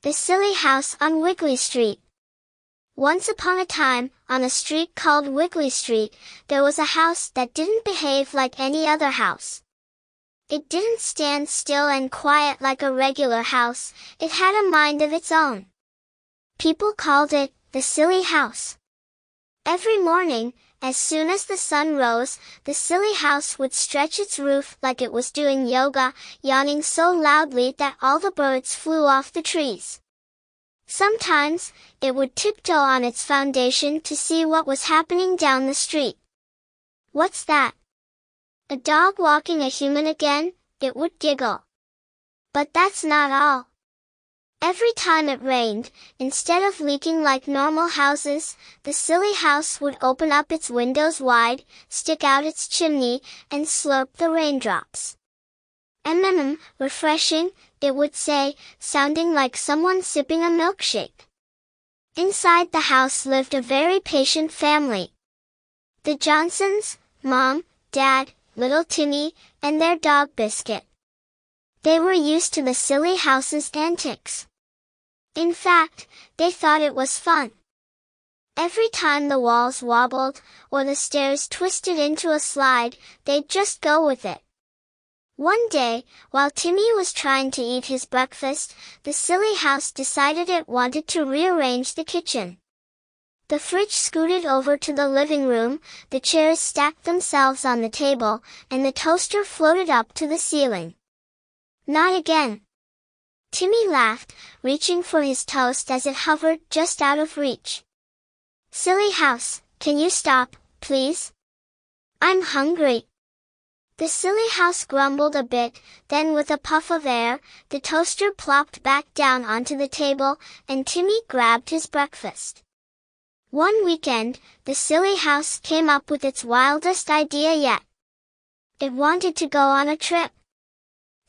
The Silly House on Wiggly Street. Once upon a time, on a street called Wiggly Street, there was a house that didn't behave like any other house. It didn't stand still and quiet like a regular house, it had a mind of its own. People called it the Silly House. Every morning, as soon as the sun rose, the silly house would stretch its roof like it was doing yoga, yawning so loudly that all the birds flew off the trees. Sometimes, it would tiptoe on its foundation to see what was happening down the street. "What's that? A dog walking a human again?" it would giggle. But that's not all. Every time it rained, instead of leaking like normal houses, the silly house would open up its windows wide, stick out its chimney, and slurp the raindrops. Refreshing, it would say, sounding like someone sipping a milkshake. Inside the house lived a very patient family. The Johnsons, Mom, Dad, little Timmy, and their dog Biscuit. They were used to the silly house's antics. In fact, they thought it was fun. Every time the walls wobbled, or the stairs twisted into a slide, they'd just go with it. One day, while Timmy was trying to eat his breakfast, the silly house decided it wanted to rearrange the kitchen. The fridge scooted over to the living room, the chairs stacked themselves on the table, and the toaster floated up to the ceiling. "Not again!" Timmy laughed, reaching for his toast as it hovered just out of reach. "Silly house, can you stop, please? I'm hungry." The silly house grumbled a bit, then with a puff of air, the toaster plopped back down onto the table, and Timmy grabbed his breakfast. One weekend, the silly house came up with its wildest idea yet. It wanted to go on a trip.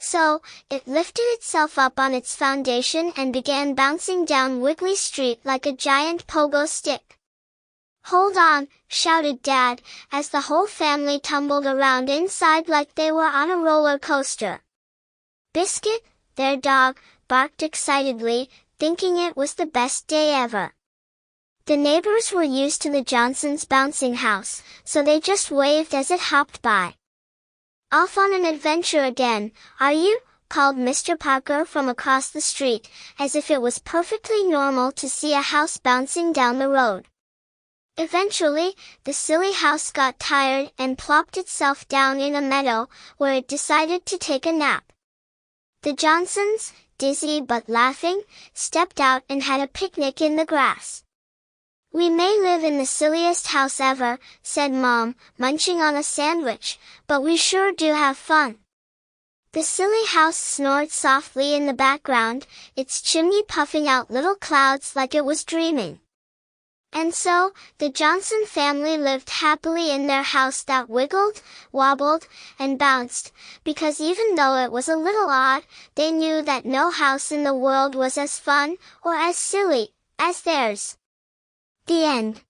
So, it lifted itself up on its foundation and began bouncing down Wiggly Street like a giant pogo stick. "Hold on," shouted Dad, as the whole family tumbled around inside like they were on a roller coaster. Biscuit, their dog, barked excitedly, thinking it was the best day ever. The neighbors were used to the Johnsons' bouncing house, so they just waved as it hopped by. "Off on an adventure again, are you?" called Mr. Parker from across the street, as if it was perfectly normal to see a house bouncing down the road. Eventually, the silly house got tired and plopped itself down in a meadow, where it decided to take a nap. The Johnsons, dizzy but laughing, stepped out and had a picnic in the grass. "We may live in the silliest house ever," said Mom, munching on a sandwich, "but we sure do have fun." The silly house snored softly in the background, its chimney puffing out little clouds like it was dreaming. And so, the Johnson family lived happily in their house that wiggled, wobbled, and bounced, because even though it was a little odd, they knew that no house in the world was as fun, or as silly, as theirs. The end.